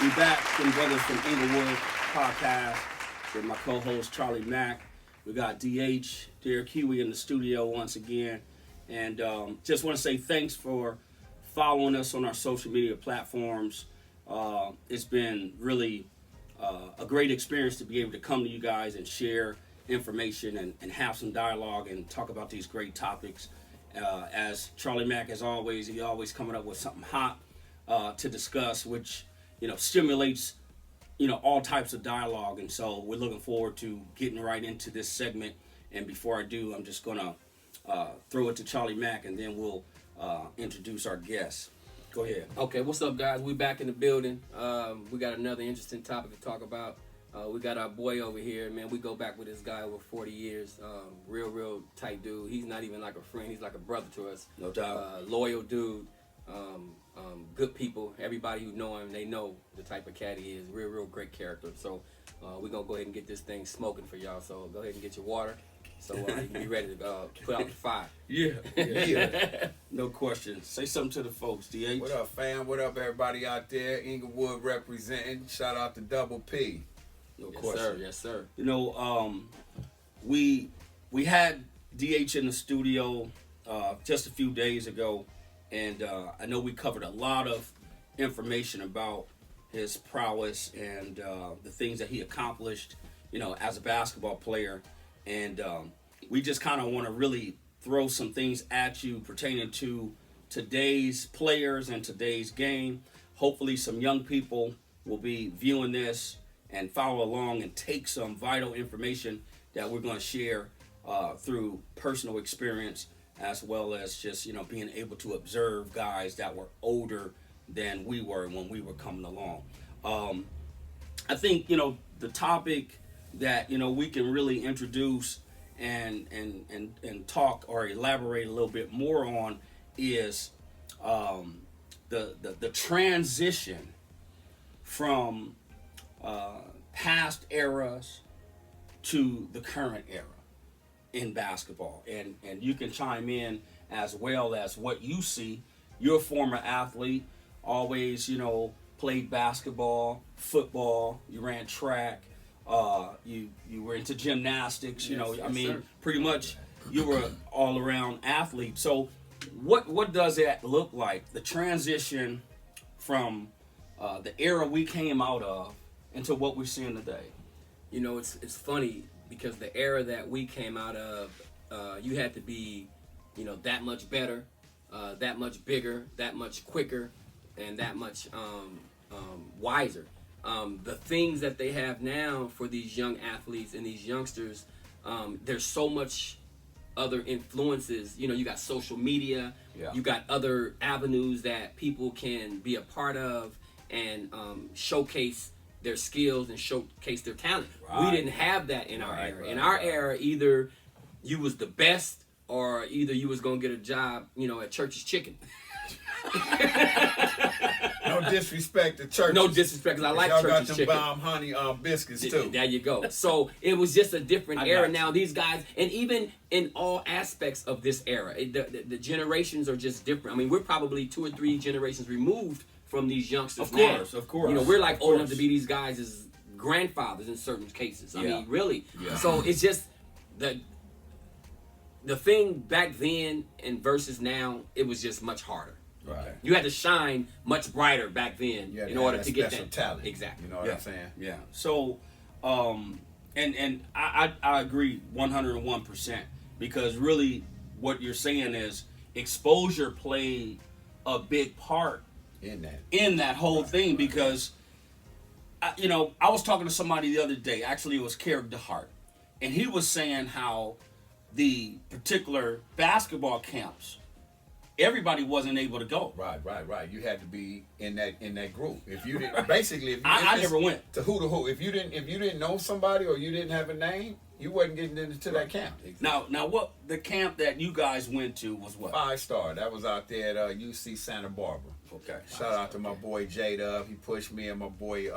We back from Brothers from Inglewood podcast with my co-host Charley Mack. We got DH, Derek Huey in the studio once again. And just want to say thanks for following us on our social media platforms. It's been really a great experience to be able to come to you guys and share information and have some dialogue and talk about these great topics. As Charley Mack, as always, he always coming up with something hot to discuss, which stimulates all types of dialogue. And so we're looking forward to getting right into this segment. And before I do, I'm just gonna throw it to Charley Mack, and then we'll introduce our guests. Go ahead. Okay, what's up, guys? We back in the building. We got another interesting topic to talk about. We got our boy over here, man. We go back with this guy over 40 years. Real tight dude. He's not even like a friend. He's like a brother to us. No doubt. Loyal dude. Good people. Everybody who know him, they know the type of cat he is. Real great character. So we're going to go ahead and get this thing smoking for y'all. So go ahead and get your water so you can be ready to put out the fire. Yeah. No question. Say something to the folks, DH. What up, fam? What up, everybody out there? Inglewood representing. Shout out to Double P. No Yes, question. sir. Yes, sir. We had DH in the studio just a few days ago, and I know we covered a lot of information about his prowess and the things that he accomplished, as a basketball player. And we just kind of want to really throw some things at you pertaining to today's players and today's game. Hopefully some young people will be viewing this and follow along and take some vital information that we're going to share through personal experience, as well as just, being able to observe guys that were older than we were when we were coming along. I think, the topic that, we can really introduce and talk or elaborate a little bit more on is the transition from past eras to the current era in basketball, and you can chime in as well as what you see. You're a former athlete, always played basketball, football, you ran track, you were into gymnastics, Yes, sir. pretty much you were an all-around athlete. So what does that look like, the transition from the era we came out of into what we're seeing today? It's funny because the era that we came out of, you had to be, that much better, that much bigger, that much quicker, and that much wiser. The things that they have now for these young athletes and these youngsters, there's so much other influences. You got social media, you got other avenues that people can be a part of and showcase their skills and showcase their talent. Right. We didn't have that in our era. Right, in our era, either you was the best or either you was gonna get a job, at Church's Chicken. No disrespect to churches. No disrespect, because I like y'all Church's got them Chicken. bomb honey biscuits too. There you go. So it was just a different I era. got Now you. these guys, and even in all aspects of this era, the generations are just different. We're probably 2 or 3 generations removed from these youngsters. Of course, now. of course. We're like Of old enough course. to be these guys' grandfathers in certain cases. Yeah. Really. Yeah. So it's just the thing back then and versus now, it was just much harder. Right. You had to shine much brighter back then in order to get special that talent. Exactly. You know what I'm saying? Yeah. So, and I agree 101%, because really what you're saying is exposure played a big part In that. whole thing, because I was talking to somebody the other day. Actually, it was Carrick DeHart, and he was saying how the particular basketball camps, everybody wasn't able to go. Right. You had to be in that group. If you didn't, basically, if you, I if never went to who. If you didn't know somebody or you didn't have a name, you wasn't getting into that camp. Now what the camp that you guys went to was what? 5-star. That was out there at UC Santa Barbara. Okay. Shout out to my boy J-Dub. He pushed me and my boy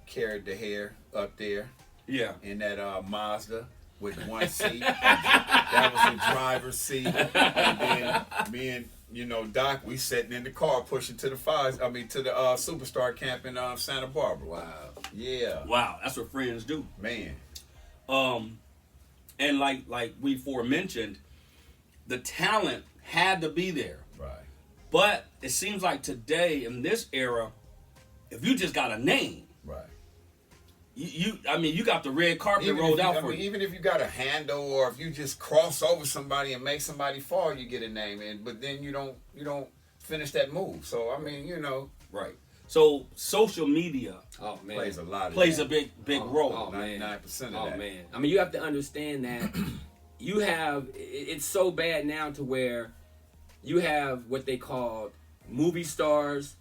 carried the hair up there Yeah. in that Mazda with one seat. That was the driver's seat. And then you know, Doc, we sitting in the car pushing to the Superstar camp in Santa Barbara. Wow. Yeah. Wow, that's what friends do. Man. And like we forementioned, the talent had to be there. Right. But it seems like today in this era, if you just got a name, Right. you got the red carpet rolled out for you. Even if you got a handle, or if you just cross over somebody and make somebody fall, you get a name in. But then you don't finish that move. So I mean, you know, Right. So social media plays a lot. Plays a big role. 99% of that. Oh man. I mean, you have to understand that it's so bad now to where you have what they call movie stars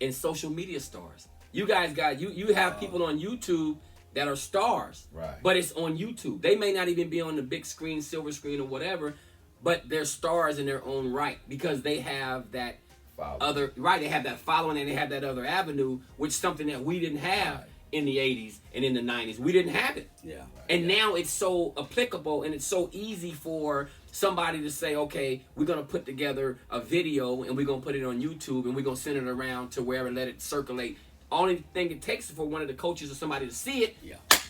and social media stars. You guys you have people on YouTube that are stars, right? But it's on YouTube. They may not even be on the big screen, silver screen, or whatever, but they're stars in their own right because they have that they have that following and they have that other avenue, which is something that we didn't have in the 80s and in the 90s. We didn't have it. Yeah. And now it's so applicable and it's so easy for somebody to say, okay, we're going to put together a video and we're going to put it on YouTube and we're going to send it around to wherever and let it circulate. Only thing it takes is for one of the coaches or somebody to see it,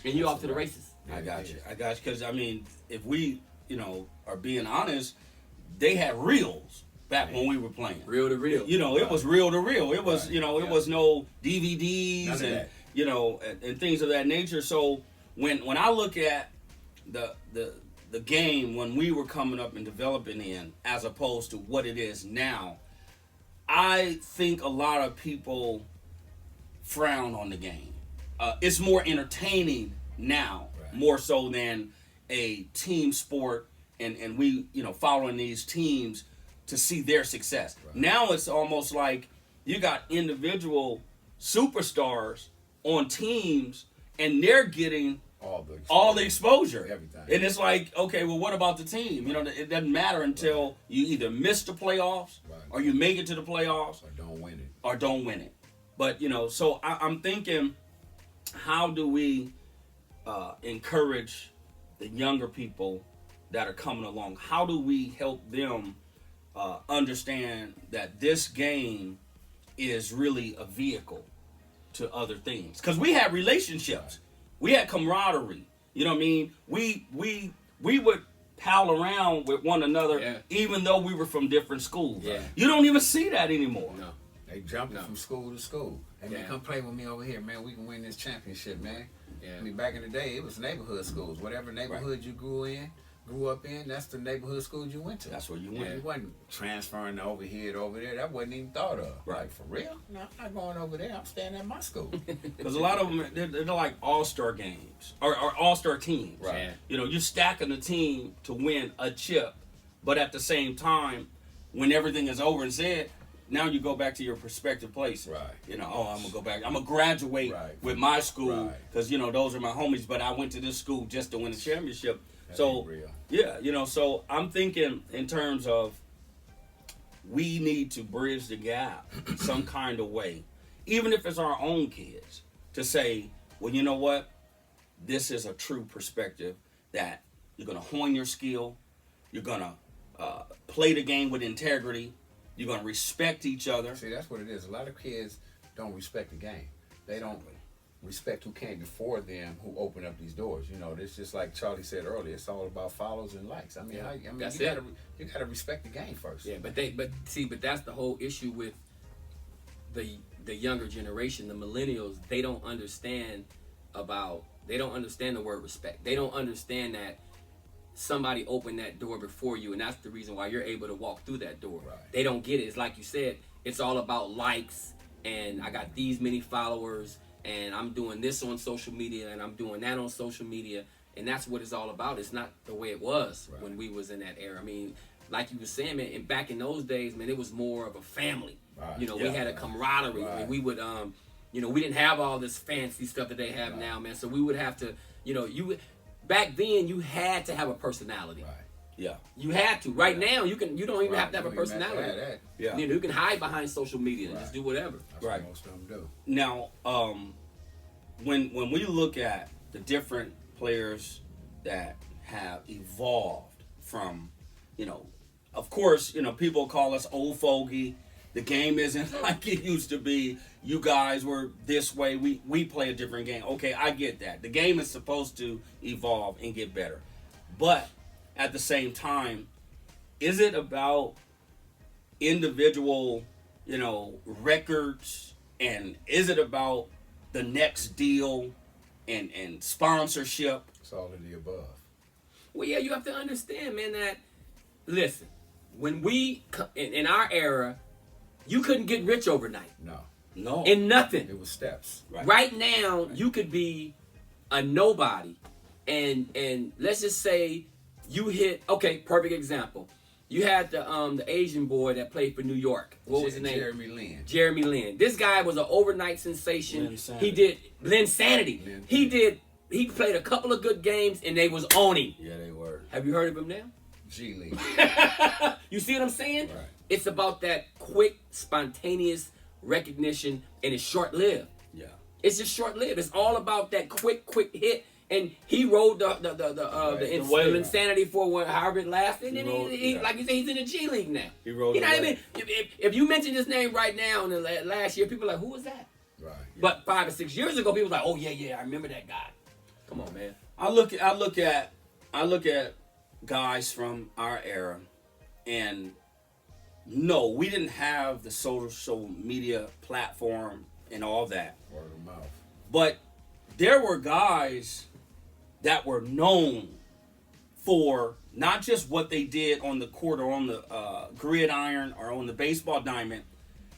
and you're off to the races. I got you. Because, I mean, if we, are being honest, they had reels back when we were playing. Reel to reel. It was reel to reel. It was, it was no DVDs and things of that nature. So when I look at the game when we were coming up and developing in, as opposed to what it is now, I think a lot of people frown on the game. It's more entertaining now, more so than a team sport, and we, following these teams to see their success. Right. Now it's almost like you got individual superstars on teams, and they're getting all the exposure. Everything. And it's like, okay, well, what about the team? It doesn't matter until you either miss the playoffs or you make it to the playoffs or don't win it. But, so I'm thinking, how do we encourage the younger people that are coming along? How do we help them understand that this game is really a vehicle to other things? Because we had relationships. We had camaraderie. You know what I mean? We would pal around with one another even though we were from different schools. Yeah. You don't even see that anymore. No. They jumping from school to school. Hey, man, come play with me over here, man. We can win this championship, man. Yeah. I mean, back in the day, it was neighborhood schools. Whatever neighborhood you grew up in, that's the neighborhood schools you went to. That's where you went. You wasn't transferring over here to over there. That wasn't even thought of. Right. Like, for real? No, I'm not going over there. I'm staying at my school. Because a lot of them, they're like all-star games or all-star teams. Right. Yeah. You're stacking a team to win a chip, but at the same time, when everything is over and said, now you go back to your prospective place. Right. I'm going to go back. I'm going to graduate with my school because, those are my homies, but I went to this school just to win a championship. That so, ain't real. yeah, so I'm thinking in terms of we need to bridge the gap some kind of way, even if it's our own kids, to say, well, you know what? This is a true perspective that you're going to hone your skill. You're going to play the game with integrity. You're going to respect each other. See, that's what it is. A lot of kids don't respect the game. They don't respect who came before them, who opened up these doors. It's just like Charley said earlier. It's all about follows and likes. I mean, you gotta respect the game first. Yeah, but that's the whole issue with the younger generation, the millennials. They don't understand the word respect. They don't understand that somebody opened that door before you, and that's the reason why you're able to walk through that door. Right. They don't get it. It's like you said, it's all about likes, and I got these many followers, and I'm doing this on social media, and I'm doing that on social media, and that's what it's all about. It's not the way it was when we was in that era. I mean, like you were saying, man, and back in those days, man, it was more of a family. Right. We had a camaraderie. Right. I mean, we would, we didn't have all this fancy stuff that they have now, man. So we would have to, back then you had to have a personality. Right. Yeah. You had to. Right now you don't even have to have a personality. Yeah. You can hide behind social media and just do whatever. That's what most of them do. Now, when we look at the different players that have evolved from, of course, people call us old fogey. The game isn't like it used to be. You guys were this way. We play a different game. Okay, I get that. The game is supposed to evolve and get better. But at the same time, is it about individual, records, and is it about the next deal and sponsorship? It's all of the above. Well, yeah, you have to understand, man, that, listen, when we, in our era, you couldn't get rich overnight. No. In nothing. It was steps. Right now, you could be a nobody, and let's just say you hit. Okay, perfect example. You had the Asian boy that played for New York. What was his name? Jeremy Lin. This guy was an overnight sensation. He did Linsanity. He played a couple of good games, and they was owning. Yeah, they were. Have you heard of him now? G League. You see what I'm saying? Right. It's about that quick, spontaneous recognition, and it's short-lived. Yeah. It's just short-lived. It's all about that quick hit. And he rode the insanity for however it lasted. And he like you say, he's in the G League now. He rode. You know what I mean? If you mention his name right now, in the last year, people are like, who was that? Right. Yeah. But 5 or 6 years ago, people were like, oh yeah, I remember that guy. Come on, man. I look at guys from our era, and no, we didn't have the social media platform and all that. Word of mouth. But there were guys that were known for not just what they did on the court or on the gridiron or on the baseball diamond.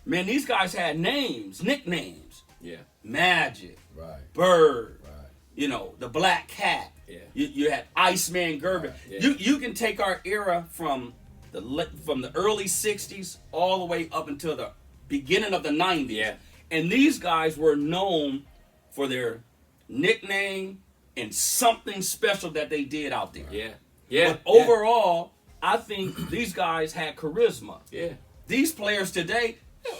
Man, these guys had names, nicknames. Yeah. Right. Bird. Right. The Black Cat. Yeah. You had Iceman Gerber. Right. Yeah. You can take our era from the early 60s all the way up until the beginning of the 90s. Yeah. And these guys were known for their nickname and something special that they did out there. Yeah. Yeah. But overall, I think these guys had charisma. Yeah. These players today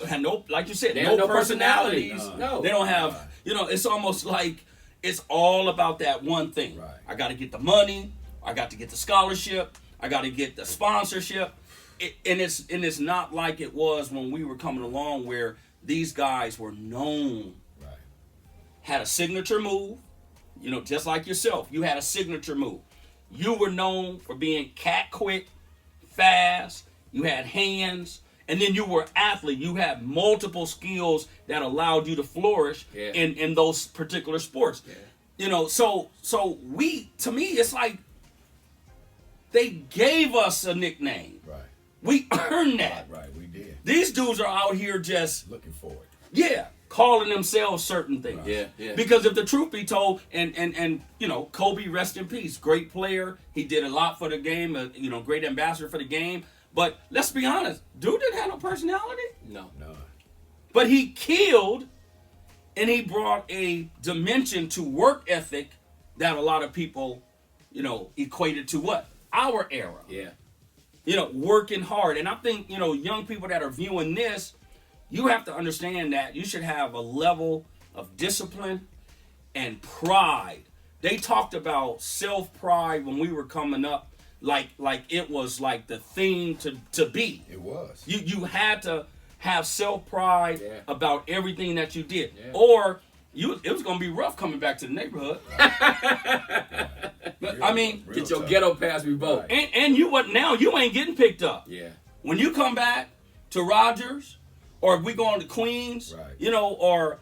have no, like you said, They no have no personalities. personalities. No. They don't have, it's almost like it's all about that one thing. Right. I got to get the money. I got to get the scholarship. I got to get the sponsorship. And it's not like it was when we were coming along, where these guys were known, Right. had a signature move. Just like yourself, you had a signature move. You were known for being cat quick, fast. You had hands, and then you were an athlete. You had multiple skills that allowed you to flourish in those particular sports. Yeah. So to me, it's like they gave us a nickname. Right. We earned that. Right. We did. These dudes are out here just Looking for it. calling themselves certain things. Yeah. Yeah. Because if the truth be told, and Kobe, rest in peace, great player. He did a lot for the game, great ambassador for the game. But let's be honest, dude didn't have no personality. No. None. But he killed, and he brought a dimension to work ethic that a lot of people, equated to what? Our era. Yeah. Working hard. And I think, young people that are viewing this, you have to understand that you should have a level of discipline and pride. They talked about self-pride when we were coming up, like it was like the thing to be. It was. You had to have self-pride about everything that you did. Yeah. Or it was going to be rough coming back to the neighborhood. I mean, Get your ghetto pass revoked. Right. and you ain't getting picked up. Yeah. When you come back to Rogers, or if we go on to Queens, Right. or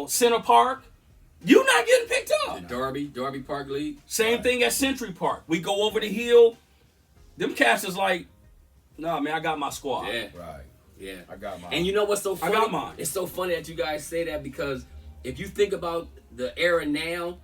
Center Park, you're not getting picked up. The Darby Park League. Same Right. thing at Century Park. We go over the hill. Them cats is like, nah, man, I got my squad. Yeah. Right. Yeah. I got mine. And you know what's so funny? I got mine. It's so funny that you guys say that, because if you think about the era now,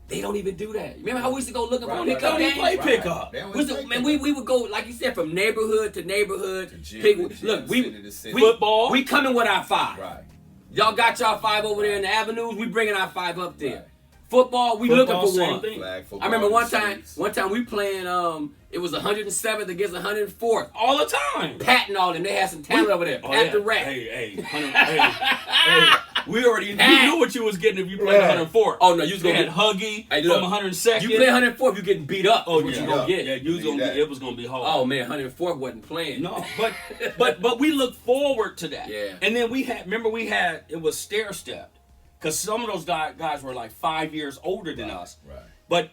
they don't even do that. Remember how we used to go looking for They don't even play pickup. We would go, like you said, from neighborhood to neighborhood. To gym Pick, to gym, look, city to city. Football. We coming with our 5. Right. Y'all got y'all 5 over there in the avenues. We bringing our 5 up there. Right. Football, we Football, looking for same one. thing. Flag football. I remember in one the time streets. we playing. It was 107th against 104th. All the time. Patting all them. They had some talent over there. Pat the rat. Hey, We already you knew what you was getting if you played 104. Oh no, you was They gonna had get Huggy from 102nd. You play 104, you getting beat up. Oh what yeah, you gonna get? Yeah, you was gonna get, it was gonna be hard. Oh man, 104 wasn't playing. No, but we look forward to that. Yeah. And then it was stair stepped because some of those guys were like 5 years older than us. Right. But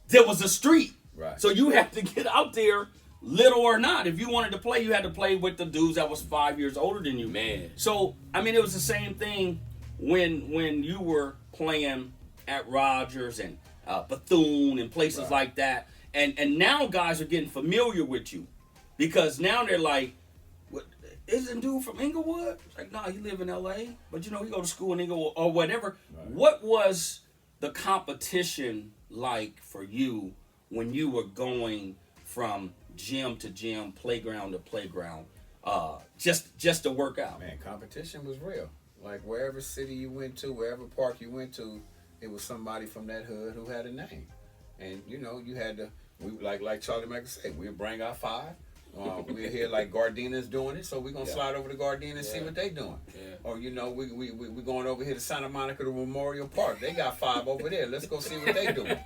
there was a street. Right. So you had to get out there, little or not. If you wanted to play, you had to play with the dudes that was 5 years older than you. Man. So I mean, it was the same thing when you were playing at Rogers and Bethune and places like that. And now guys are getting familiar with you because now they're like, "What isn't dude from Inglewood?" It's like, "Nah, he live in L.A., but he go to school in Inglewood or whatever." Right. What was the competition like for you when you were going from gym to gym, playground to playground, just to work out? Man, competition was real. Like wherever city you went to, wherever park you went to, it was somebody from that hood who had a name, and you had to. Like Charley Mack said, we'd bring our five. We're here like Gardenia's doing it, so we're gonna slide over to Gardena and see what they doing. Yeah. Or we going over here to Santa Monica to Memorial Park. They got five over there. Let's go see what they doing.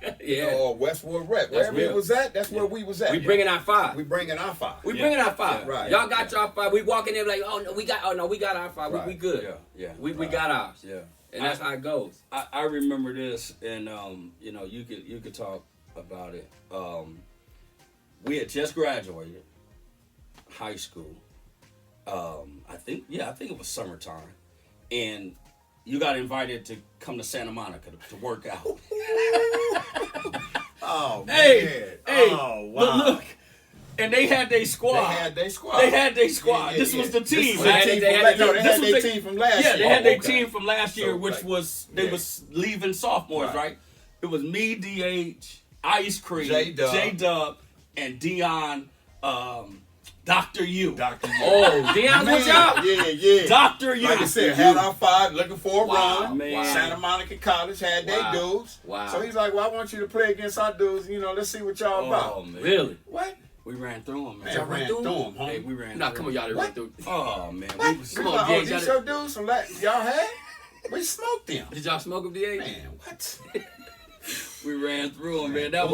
Or Westwood Rep. Wherever it was at, that's where we was at. We bringing our five. We bringing our five. We bringing our five. Right. Y'all got y'all five. We walk in there like, we got our five. Right. We good. Yeah. We got ours. Yeah. And that's how it goes. I remember this, and you could talk about it. We had just graduated high school. I think it was summertime, and you got invited to come to Santa Monica to work out. Oh man! Hey! Oh wow! But look, and they had their squad. They had their squad. Yeah, this was the team. They had their team from last year. Yeah, they had their team from last year, which like, was was leaving sophomores, right? It was me, DH, Ice Cream, J-Dub, and Dion, Dr. U. Oh, Dion's with y'all? Yeah. Dr. U. Like I said, had our five looking for a run. Man. Santa Monica College had their dudes. Wow. So he's like, well, I want you to play against our dudes. Let's see what y'all about. Man. Really? What? We ran through them, man. Y'all ran through them, huh? Hey, we ran Nah, through come on, y'all. What? Through. Oh, man. Come on, these your dudes from y'all had? We smoked them. Did y'all smoke them, DA? Man, what? We ran through them, man. That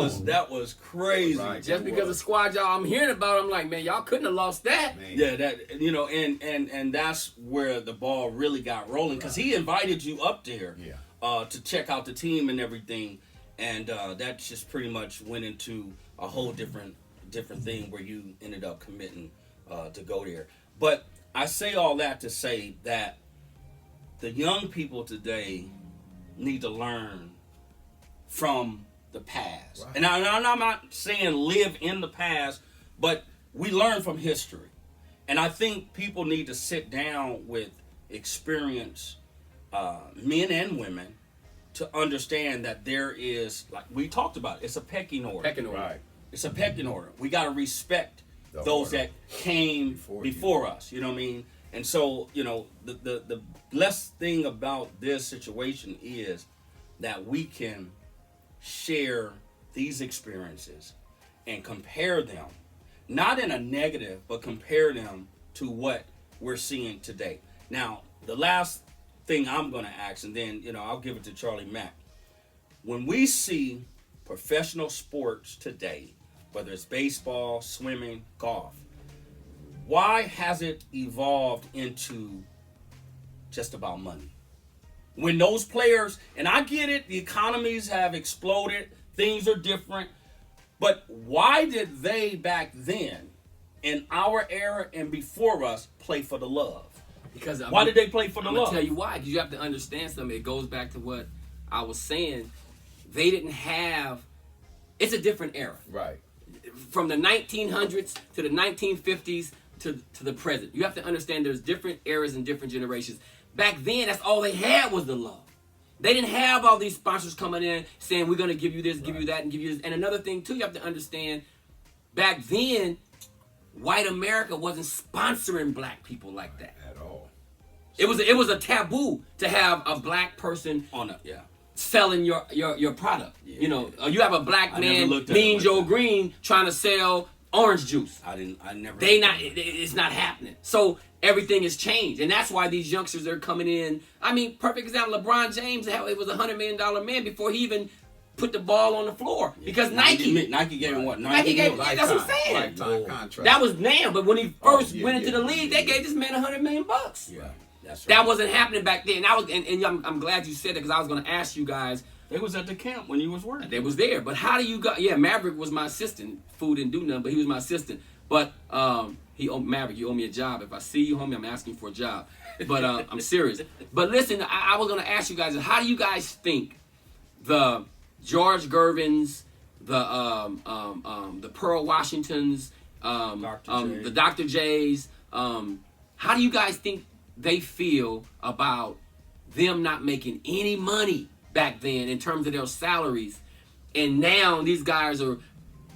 was crazy. Right. Just because the squad y'all I'm hearing about, I'm like, man, y'all couldn't have lost that. Man. Yeah, that and that's where the ball really got rolling because he invited you up there to check out the team and everything, and that just pretty much went into a whole different thing where you ended up committing to go there. But I say all that to say that the young people today need to learn from the past. Right. And I'm not saying live in the past, but we learn from history. And I think people need to sit down with experienced men and women to understand that there is, like we talked about, it's a pecking order. Right. It's a pecking order. We got to respect those that came before us. You know what I mean? And so, the blessed thing about this situation is that we can share these experiences and compare them, not in a negative, but compare them to what we're seeing today. Now, the last thing I'm going to ask, and then, I'll give it to Charley Mack. When we see professional sports today, whether it's baseball, swimming, golf, why has it evolved into just about money? When those players, and I get it, the economies have exploded, things are different, but why did they back then, in our era and before us, play for the love? Because why did they play for the love? I'm going to tell you why, because you have to understand something. It goes back to what I was saying. They didn't have, it's a different era. Right. From the 1900s to the 1950s to the present. You have to understand there's different eras and different generations. Back then, that's all they had was the love. They didn't have all these sponsors coming in saying, we're going to give you this, give you that, and give you this. And another thing, too, you have to understand, back then, white America wasn't sponsoring black people like that. At all. It was a taboo to have a black person selling your product. Yeah. You have a black man, Mean Joe Green, trying to sell orange juice. I never. It's not happening. So everything has changed, and that's why these youngsters are coming in. I mean, perfect example: LeBron James, it was $100 million man before he even put the ball on the floor because Nike gave him what? Nike gave him. That's what I'm saying. Lifetime contract. That was now, but when he first went into the league, they gave this man $100 million. Yeah, that's right. That wasn't happening back then. And I'm glad you said that because I was going to ask you guys. They was at the camp when you was working. They was there, but how do you go? Yeah, Maverick was my assistant. Food didn't do nothing, but he was my assistant. But Maverick, you owe me a job. If I see you, homie, I'm asking for a job. But I'm serious. But listen, I was going to ask you guys, how do you guys think the George Gervins, the Pearl Washingtons, the Dr. J's, how do you guys think they feel about them not making any money back then in terms of their salaries, and now these guys are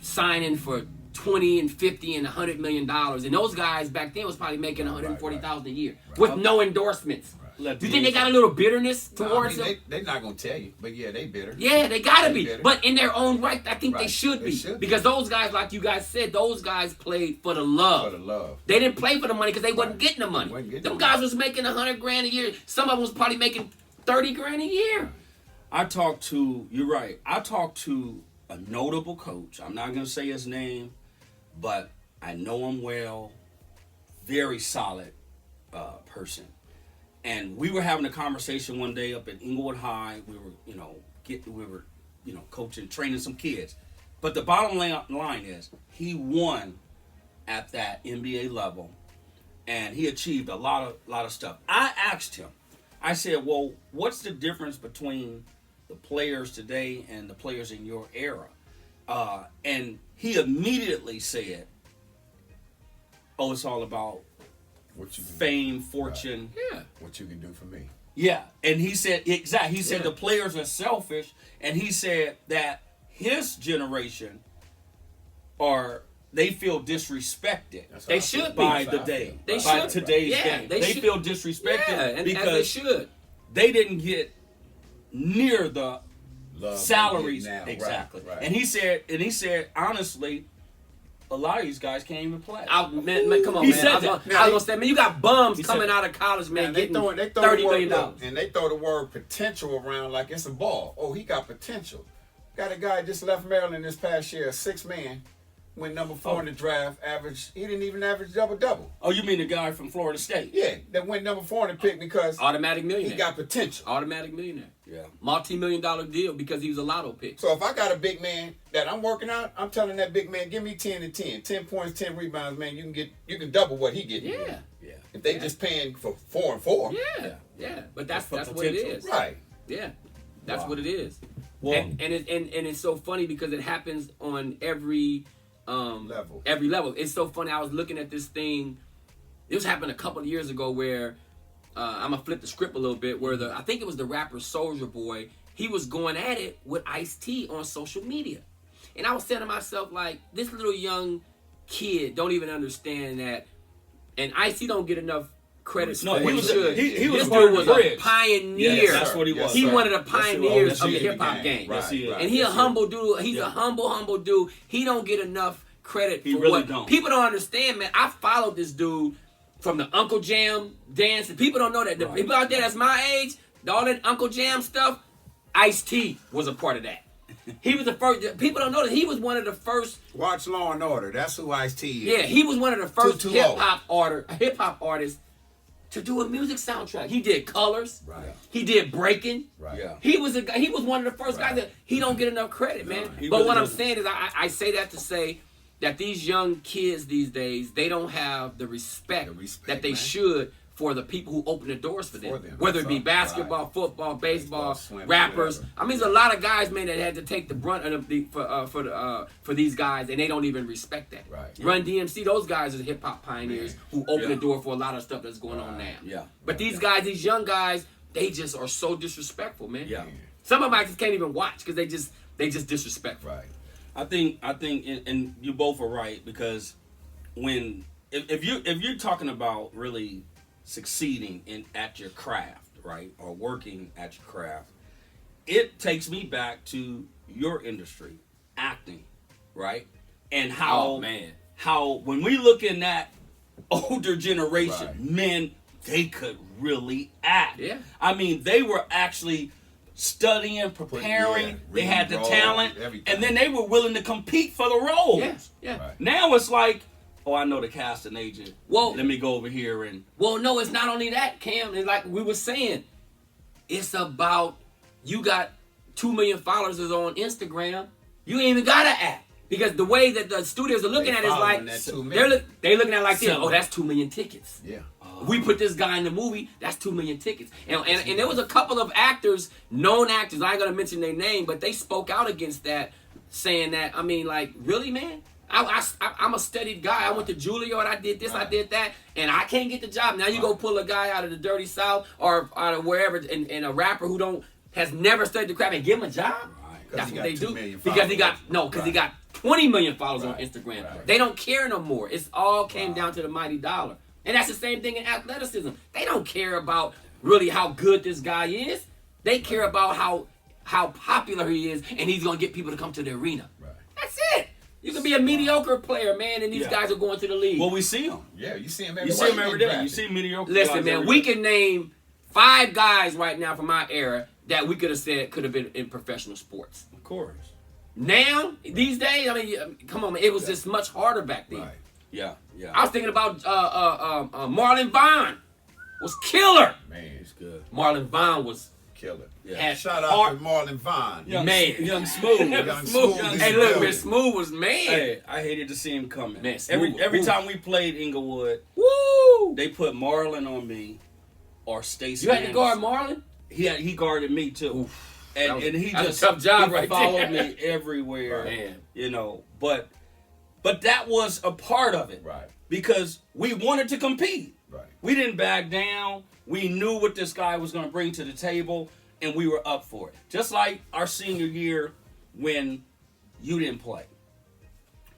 signing for $20 and $50 and $100 million, and those guys back then was probably making $140,000 a year with no endorsements. Right. Do you think they got a little bitterness towards them? They're not gonna tell you, but yeah, they bitter. Yeah, they gotta be. Bitter. But in their own right, I think they should be. Because those guys, like you guys said, those guys played for the love. For the love. They didn't play for the money because they wasn't getting the money. Them guys was making $100,000 a year. Some of them was probably making $30,000 a year. You're right. I talked to a notable coach. I'm not going to say his name, but I know him well. Very solid person. And we were having a conversation one day up at Inglewood High. We were, coaching, training some kids. But the bottom line is he won at that NBA level, and he achieved a lot of stuff. I asked him, I said, well, what's the difference between the players today and the players in your era? And he immediately said, oh, it's all about fame, fortune. Yeah. What you can do for me. Yeah. And he said, exactly. He said the players are selfish. And he said that his generation they feel disrespected. They should be. By the day. They by should. today's game. They feel disrespected because they didn't get near the salaries. Now. Exactly. Right. And he said, honestly, a lot of these guys can't even play. Man, come on, He man. said I was gonna say, man, you got bums coming out of college, man, getting $30 million. And they throw the word potential around like it's a ball. Oh, he got potential. Got a guy just left Maryland this past year, a 6-man, went number 4 in the draft. He didn't even average double-double. Oh, you mean the guy from Florida State? Yeah, that went number 4 in the pick because automatic millionaire. He got potential. Automatic millionaire. Yeah. Multi-million-dollar deal because he was a lotto pick. So if I got a big man that I'm working out, I'm telling that big man, give me 10 and 10. 10 points, 10 rebounds, man. You can double what he getting. Yeah. Yeah. If they just paying for 4 and 4. Yeah. But that's what it is. Right. Yeah. That's what it is. Well, and it's so funny because it happens on every level. Every level. It's so funny. I was looking at this thing. This happened a couple of years ago where I'm gonna flip the script a little bit. Where I think it was the rapper Soulja Boy. He was going at it with Ice-T on social media, and I was saying to myself, like, this little young kid don't even understand that, and Ice-T don't get enough credit. No, he was this dude was a pioneer. Yes, that's what he was. He one of the pioneers of the hip hop game. Right. And he a humble dude. He's a humble dude. He don't get enough credit for really what don't. People don't understand, man. I followed this dude from the Uncle Jam dance. People don't know that. The people out there that's my age, all that Uncle Jam stuff, Ice-T was a part of that. He was the first. People don't know that he was one of the first. Watch Law and Order. That's who Ice-T is. Yeah, he was one of the first 220. hip hop artists to do a music soundtrack. He did Colors. Right. He did Breaking. Right. Yeah. He was one of the first guys that he don't get enough credit, man. He But really what I'm doesn't. saying is, I say that to say that these young kids these days, they don't have the respect that they man. should for the people who open the doors for them. For them. Whether it be That's basketball, football, baseball, swimming, rappers. whatever. I mean, there's a lot of guys, man, that had to take the brunt of for these guys, and they don't even respect that. Right. Run DMC, those guys are hip hop pioneers who open the door for a lot of stuff that's going on now. Yeah. But these guys, these young guys, they just are so disrespectful, man. Yeah. Some of them I just can't even watch because they just disrespectful. Right. I think, and you both are right, because if you're talking about really succeeding at your craft, right, or working at your craft, it takes me back to your industry, acting, right, and how when we looking at older generation, Right. men, they could really act. Yeah. I mean, they were actually studying, preparing. They had the reading talent, roles, everything. and then they were willing to compete for the roles. Yeah, yeah. Right. Now it's like, oh, I know the casting agent. Well- let me go over here and. Well, no, it's not only that, Cam. It's like we were saying, it's about you got 2 million followers on Instagram. You ain't even gotta act because the way that the studios are looking They at it is like following that 2 they're million. they looking at it like this. Selling. Oh, that's 2 million tickets. Yeah. If we put this guy in the movie, that's 2 million tickets. And there was a couple of actors, known actors, I ain't gonna mention their name, but they spoke out against that, saying that, I mean, like, really, man? I'm a studied guy. I went to Juilliard, I did this, I did that, and I can't get the job. Now you go pull a guy out of the dirty South or out of wherever, and a rapper who has never studied the craft and give him a job? That's he what got they 2 do. million Because he got, followers. he got 20 million followers on Right. Instagram. Right. They don't care no more. It's all came down to the mighty dollar. And that's the same thing in athleticism. They don't care about really how good this guy is. They care about how popular he is, and he's gonna get people to come to the arena. Right. That's it. You can be a mediocre player, man, and these Yeah. guys are going to the league. Well, we see them. Yeah, you see him every You see them every day. You see mediocre Listen, guys man, every we day. can name 5 guys right now from our era that we could have said could have been in professional sports. Of course. Now, these days, I mean, come on, man, it was just much harder back then. Right. Yeah, yeah. I was thinking about Marlon Vaughn was killer. Man, It's good. Marlon Vaughn was killer. Yeah. had Shout out heart- to Marlon Vaughn. Young, Man. young Smooth. Young Smooth is Hey, look, building. man, Smooth was man. Hey, I hated to see him coming. Man, every Smooth. time we played Inglewood, Woo! they put Marlon on me or Stacey. You had to guard Anderson. Marlon? He guarded me too. That And was- and he that's a just tough job he right followed there. me everywhere. Man. You know, but that was a part of it. Right. Because we wanted to compete. Right. We didn't back down. We knew what this guy was going to bring to the table, and we were up for it. Just like our senior year when you didn't play.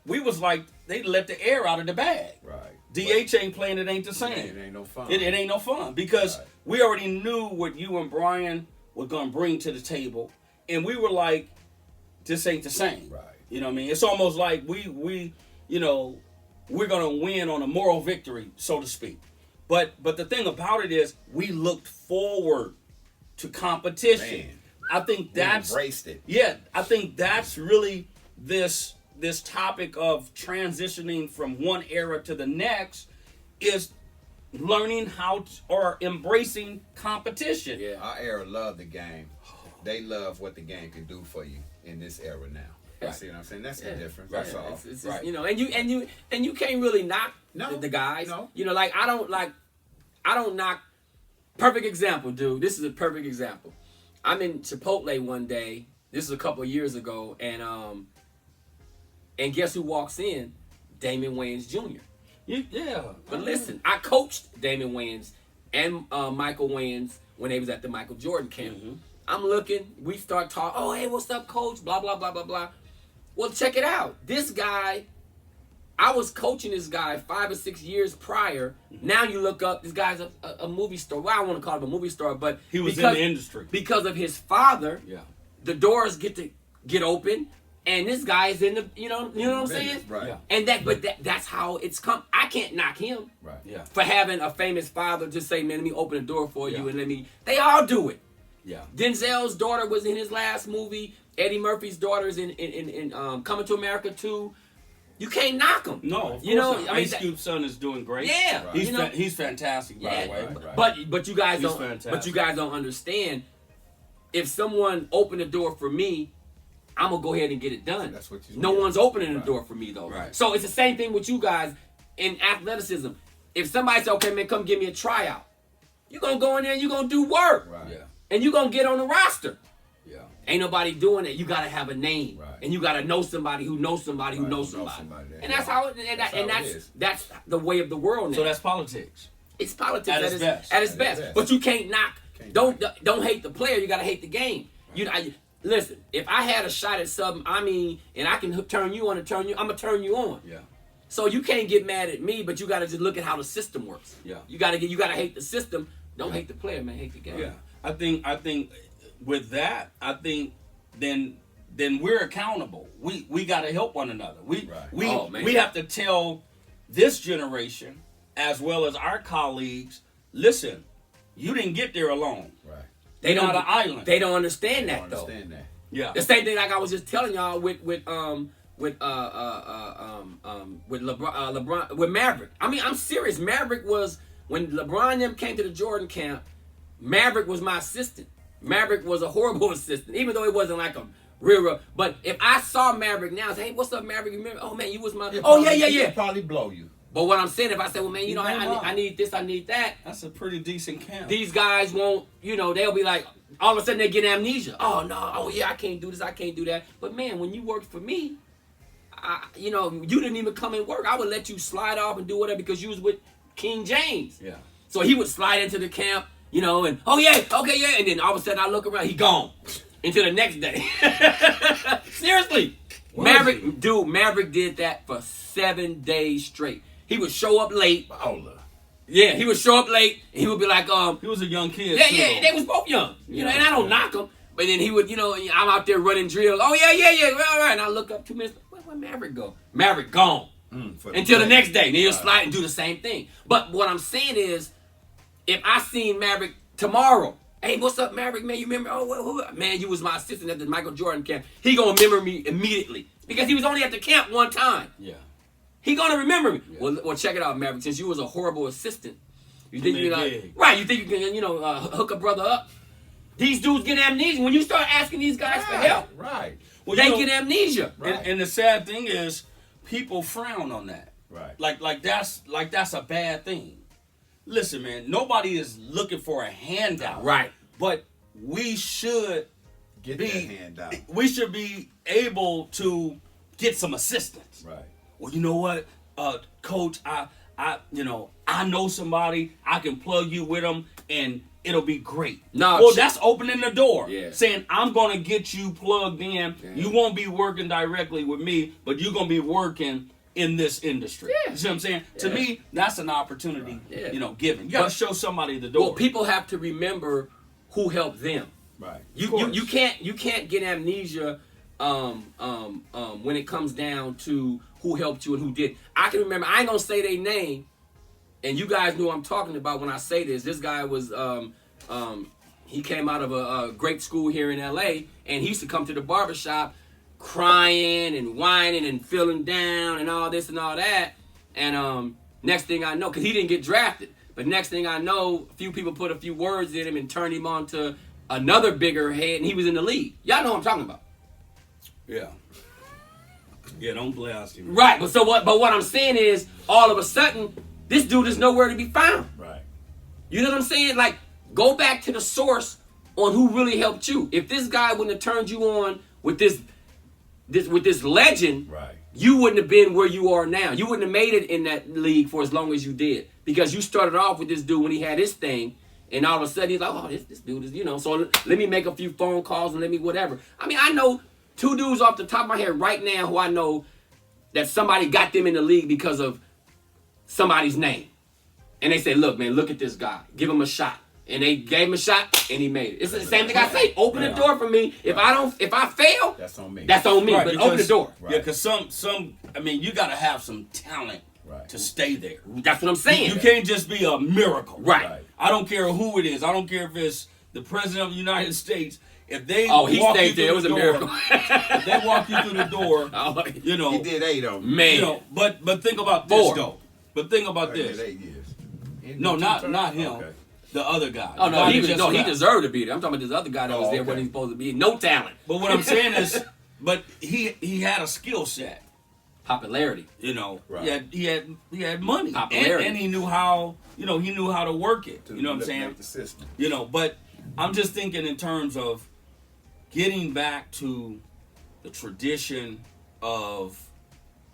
We was like, they let the air out of the bag. Right. DH ain't playing, it ain't the same. It ain't no fun. It ain't no fun because Right. we already knew what you and Brian were going to bring to the table, and we were like, this ain't the same. Right. You know what I mean? It's almost like we you know, we're going to win on a moral victory, so to speak. But the thing about it is we looked forward to competition. Man. I think We that's embraced it. yeah, I think that's really this topic of transitioning from one era to the next is learning how to, or embracing competition. Yeah. Our era loved the game. They love what the game can do for you in this era now. You Right. see what I'm saying? That's Yeah. the difference. Right. That's all. It's just, Right. you know, and you can't really knock No. the guys. No. You know, like I don't knock. Perfect example, dude. This is a perfect example. I'm in Chipotle one day. This is a couple of years ago, and guess who walks in? Damon Wayans Jr. Yeah. But listen, I coached Damon Wayans and Michael Wayans when they was at the Michael Jordan camp. Mhm. I'm looking, we start talking, oh, hey, what's up, coach? Blah, blah, blah, blah, blah. Well, check it out. This guy, I was coaching this guy 5 or 6 years prior. Now you look up, this guy's a movie star. Well, I don't want to call him a movie star, but He was in the industry. because of his father, Yeah. the doors get open, and this guy is in the, you know what I'm saying? Right. Yeah. And that's how it's come. I can't knock him Right. Yeah. for having a famous father just say, man, let me open the door for you Yeah. and they all do it. Yeah. Denzel's daughter was in his last movie. Eddie Murphy's daughter's in Coming to America 2. You can't knock them. No, of You know, course not. I mean, Ice Cube's son is doing great. Yeah, Right. He's you know, he's fantastic, by yeah. the way. Right. But you guys He's don't. fantastic. But you guys don't understand. If someone opened the door for me, I'm gonna go ahead and get it done. That's what you No do. one's opening the Right. door for me though. Right. So it's the same thing with you guys in athleticism. If somebody says, "Okay, man, come give me a tryout," you're gonna go in there and you're gonna do work, Right. Yeah. and you're gonna get on the roster. Yeah. Ain't nobody doing it. You gotta have a name, Right. and you gotta know somebody who knows somebody who Right, knows who knows somebody. somebody. And that's how it, and that's the way of the world now. So that's politics. It's politics At its best. At its At its best. best. But you can't knock. Can't Don't hate the player. You gotta hate the game. Listen. If I had a shot at something, and I can turn you on and turn you, I'm gonna turn you on. Yeah. So you can't get mad at me, but you gotta just look at how the system works. Yeah. You gotta hate the system. Don't hate the player, man. Hate the game. Yeah. I think with that, then we're accountable. We got to help one another. Right. Oh, man. We have to tell this generation as well as our colleagues, listen, you didn't get there alone. Right. They You're don't not an island. They don't understand They that don't understand that. Yeah. The same thing like I was just telling y'all with LeBron with Maverick. I mean, I'm serious. Maverick was when LeBron and them came to the Jordan camp. Maverick was my assistant. Maverick was a horrible assistant, even though it wasn't like a real. But if I saw Maverick now, I say, hey, what's up, Maverick? You remember? Oh man, you was my. He'd probably blow you. But what I'm saying, if I say, well, man, you know, I need this, I need that. That's a pretty decent camp. These guys won't, you know, they'll be like, all of a sudden they get amnesia. Oh no, oh yeah, I can't do this, I can't do that. But man, when you worked for me, you know, you didn't even come and work. I would let you slide off and do whatever because you was with King James. Yeah. So he would slide into the camp, you know, and oh yeah, okay, yeah, and then all of a sudden I look around, he gone until the next day. Seriously, Maverick did that for 7 days straight. He would show up late. Yeah, he would show up late, and he would be like, he was a young kid. Yeah, too, yeah, though. they was both young. You know, and I don't knock him. But then he would, you know, I'm out there running drills. Oh, yeah, all right. And I look up 2 minutes, where Maverick go? Maverick gone. Until the next day. Then he'll slide and do the same thing. But what I'm saying is, if I seen Maverick tomorrow, hey, what's up, Maverick, man? You remember? Oh, man, you was my assistant at the Michael Jordan camp. He gonna remember me immediately. Because he was only at the camp one time. Yeah. He gonna remember me. Yeah. Well, check it out, Maverick. Since you was a horrible assistant, you I think mean, you like, right? You think you can, you know, hook a brother up? These dudes get amnesia when you start asking these guys for help. Right. Well, They get amnesia. Right. And the sad thing is, people frown on that. Right. Like that's a bad thing. Listen, man, nobody is looking for a handout. Right. But we should Get be that hand out. we should be able to get some assistance. Right. Well, you know what, Coach, I know somebody. I can plug you with them, and it'll be great. No, well, that's opening the door. Yeah. Saying I'm gonna get you plugged in. Yeah. You won't be working directly with me, but you're gonna be working in this industry. Yeah. You see what I'm saying? Yeah. To me, that's an opportunity. Yeah. You know, given. You gotta But- show somebody the door. Well, people have to remember who helped them. Right. You can't get amnesia when it comes down to who helped you and who did. I can remember. I ain't gonna say their name, and you guys know what I'm talking about when I say this. This guy was he came out of a great school here in L.A. and he used to come to the barbershop crying and whining and feeling down and all this and all that. And next thing I know, because he didn't get drafted, but next thing I know, a few people put a few words in him and turned him on to another bigger head, and he was in the league. Y'all know what I'm talking about. Yeah. Yeah, don't blast him. Right, but what I'm saying is, all of a sudden, this dude is nowhere to be found. Right. You know what I'm saying? Like, go back to the source on who really helped you. If this guy wouldn't have turned you on with this legend, Right. you wouldn't have been where you are now. You wouldn't have made it in that league for as long as you did. Because you started off with this dude when he had his thing, and all of a sudden he's like, oh, this dude is, you know, so let me make a few phone calls and let me whatever. I mean, I know 2 dudes off the top of my head right now who I know that somebody got them in the league because of somebody's name. And they say, look, man, look at this guy. Give him a shot. And they gave him a shot, and he made it. It's the same thing I say. Open the door for me. If I fail, That's on me. that's on me. Right, but open the door. Right. Yeah, because I mean, you got to have some talent Right. to stay there. That's what I'm saying. You can't just be a miracle. Right. Right. I don't care who it is. I don't care if it's the President of the United States. If they He walk you stayed there. It through was the a door, miracle. if they walk you through the door, you know, He did 8 of them. Man. you know. But think about this 4. though. But think about He this. did 8 years. He didn't No, do not 2 terms? not him. Okay. The other guy. Oh The no, guy he that just he left. deserved to be there. I'm talking about this other guy that was Oh, there okay. when he's supposed to be. No talent, But what I'm saying is, but he had a skill set. popularity. You know, Right. he had money, Popularity. and he knew how to work it. To You know what I'm saying? manipulate the system. You know, but I'm just thinking in terms of getting back to the tradition of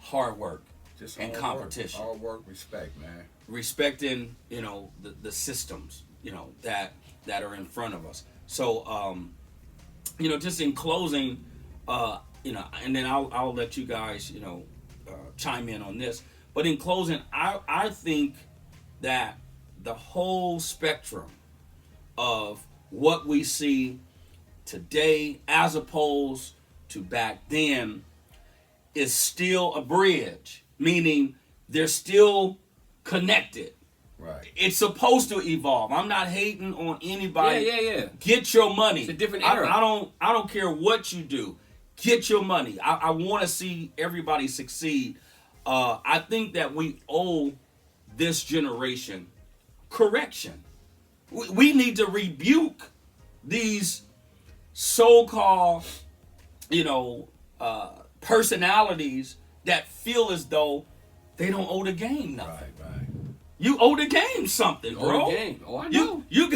hard work, Just and hard competition. Work. Hard work, respect, man. respecting, you know, the systems, you know, that are in front of us. So, you know, just in closing, you know, and then I'll let you guys, you know, chime in on this. But in closing, I think that the whole spectrum of what we see today as opposed to back then is still a bridge, meaning there's still connected. Right. It's supposed to evolve. I'm not hating on anybody. Yeah. Get your money. It's a different era. I don't care what you do. Get your money. I want to see everybody succeed. I think that we owe this generation correction. We need to rebuke these so-called, personalities that feel as though they don't owe the game nothing. Right. You owe the game something, bro. Owe the game. Oh, I know. You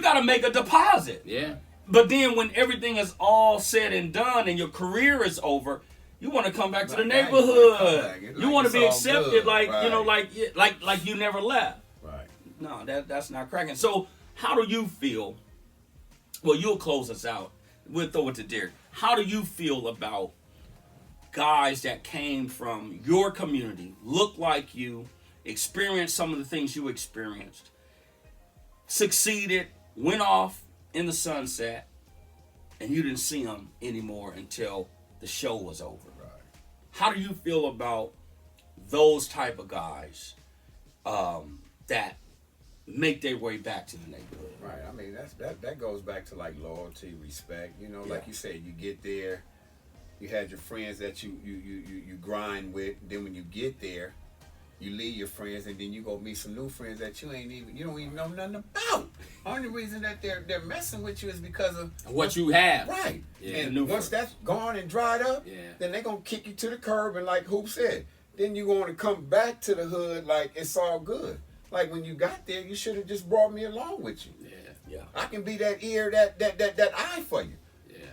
got to make a deposit. Yeah. But then when everything is all said and done and your career is over, you want to come back to the neighborhood. You want to be accepted like you never left. Right. No, that's not cracking. So how do you feel? Well, you'll close us out. We'll throw it to Derek. How do you feel about guys that came from your community, look like you, experienced some of the things you experienced, succeeded, went off in the sunset, and you didn't see them anymore until the show was over? Right. How do you feel about those type of guys that make their way back to the neighborhood? Right. I mean, that goes back to like loyalty, respect. Like you said, you get there, you had your friends that you grind with. Then when you get there, you leave your friends, and then you go meet some new friends that you don't even know nothing about. Only reason that they're messing with you is because of what you have. Right. Yeah, and once that's gone and dried up, then they're gonna kick you to the curb, and like Hoop said, then you're gonna come back to the hood like it's all good. Like when you got there, you should have just brought me along with you. Yeah. I can be that ear, that eye for you.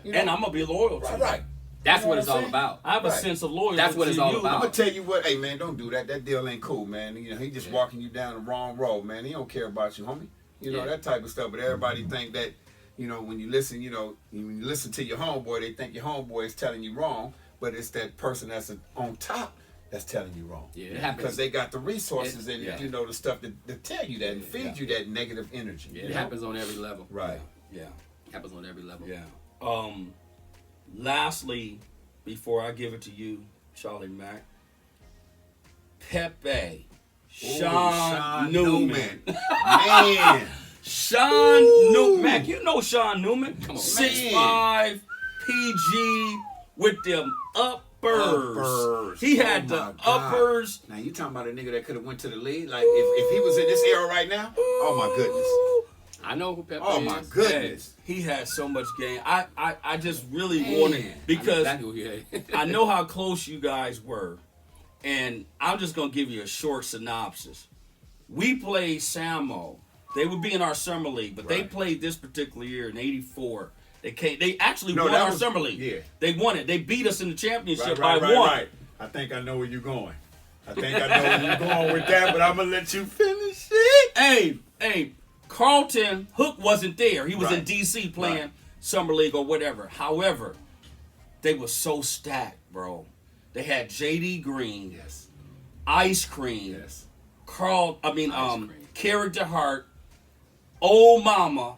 Yeah. And I'm gonna be loyal to you. Right. That's what it's all about. I have a sense of loyalty. That's what it's all you. about. I'm gonna tell you what, hey man, don't do that. That deal ain't cool, man. He just walking you down the wrong road, man. He don't care about you, homie. That type of stuff. But everybody think that, when you listen, when you listen to your homeboy, they think your homeboy is telling you wrong, but it's that person that's on top that's telling you wrong. Yeah, it happens. Because they got the resources and the stuff that tell you that and feed you that negative energy. Yeah, it happens on every level. Right. Yeah. Happens on every level. Yeah. Lastly, before I give it to you, Charlie Mack, Pepe, Sean Newman. Man. Sean Newman. Mac, you know Sean Newman. Come on, 6'5", PG with them uppers. He had the uppers. Now you talking about a nigga that could have went to the league? Like if he was in this era right now? Oh my goodness. I know who Pepe is. Oh my goodness. He had so much game. I just really wanted, because I know how close you guys were, and I'm just gonna give you a short synopsis. We played Samo. They would be in our summer league, but they played this particular year in ¡84. They actually won our summer league. Yeah. They won it. They beat us in the championship by one. Right. I think I know where you're going. With that, but I'm gonna let you finish it. Hey, Carlton Hook wasn't there. He was in DC playing summer league or whatever. However, they were so stacked, bro. They had JD Green, Ice Cream, Character Heart, Old Mama,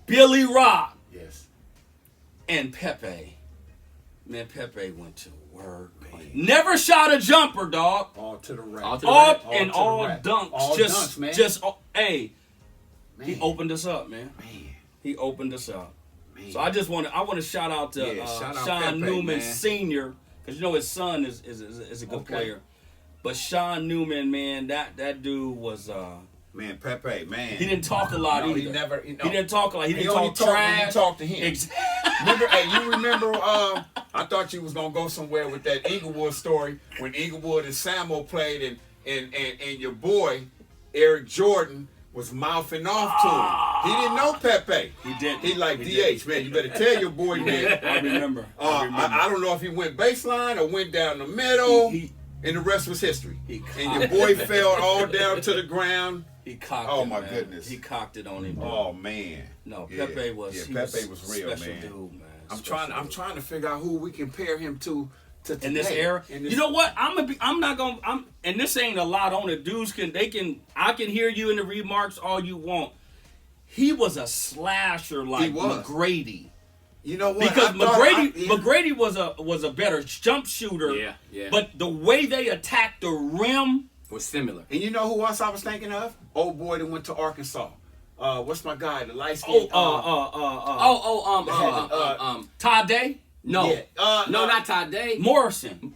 Billy Rock, and Pepe. Man, Pepe went to work. Never shot a jumper, dog. All to the rack. All Dunks. All dunks, man. He opened us up, man. He opened us up. Man. So I want to shout out to Sean Pepe, Newman man. Sr., because his son is a good player. But Sean Newman, man, that dude was man, Pepe, man. He didn't talk a lot either. He never. He didn't talk a lot. He didn't only talk trash. When you talk to him. Exactly. You remember? I thought you was gonna go somewhere with that Inglewood story when Inglewood and Samo played, and your boy Eric Jordan was mouthing off to him. He didn't know Pepe. He didn't. He like DH, man. You better tell your boy that. I remember. I don't know if he went baseline or went down the middle. And the rest was history. And your boy fell all down to the ground. He cocked it. Oh my man. goodness. He cocked it on him. Oh man. No, Pepe was. Yeah, Pepe was real, special man. Dude, man. I'm trying to figure out who we compare him to today. In this era. You know what? And this ain't a lot on it. Dudes I can hear you in the remarks all you want. He was a slasher like McGrady. You know what? Because McGrady was a better jump shooter. Yeah. But the way they attacked the rim was similar. And you know who else I was thinking of? Old boy that went to Arkansas. What's my guy? The light skin. Todd Day? No. Yeah. No, not Todd Day. Morrison.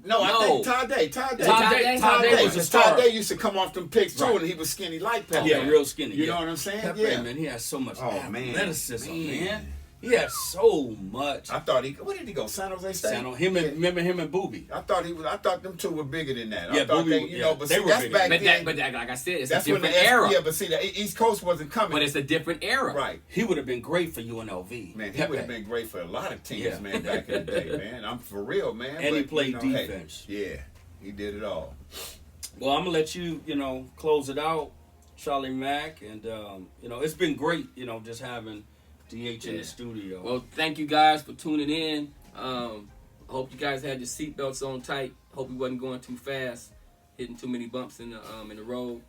No, I think Todd Day. Todd Day was a star. Todd Day used to come off them pics too, Right. and he was skinny like Pepe. Yeah, real skinny. You know what I'm saying? Pepe, Yeah. man, he has so much man. athleticism, man. He has so much. I thought where did he go? San Jose State. Remember him and Boobie. I thought them two were bigger than that. Yeah, I thought Boobie, but they see, were that's bigger. back then. But like I said, it's That's a when different era. Yeah, but see, the East Coast wasn't coming. But it's a different era. Right. He would have been great for UNLV. Man, he Pepe. would have been great for a lot of teams, Yeah. man, back in the day, man. I'm for real, man. And he but, played you know, defense. Hey, yeah, he did it all. Well, I'm gonna let you, close it out, Charlie Mack, and it's been great, just having DH in the studio. Well, thank you guys for tuning in. I hope you guys had your seatbelts on tight. Hope we wasn't going too fast, hitting too many bumps in the road.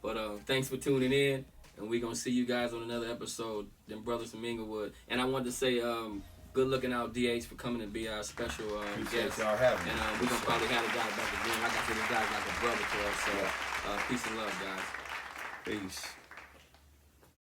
But thanks for tuning in, and we're gonna see you guys on another episode. Them brothers from Inglewood, and I wanted to say, good looking out, DH, for coming to be our special guest. Y'all having me. And we're gonna probably have the guy back again. Like I said, this guy's like a brother to us. So peace and love, guys. Peace.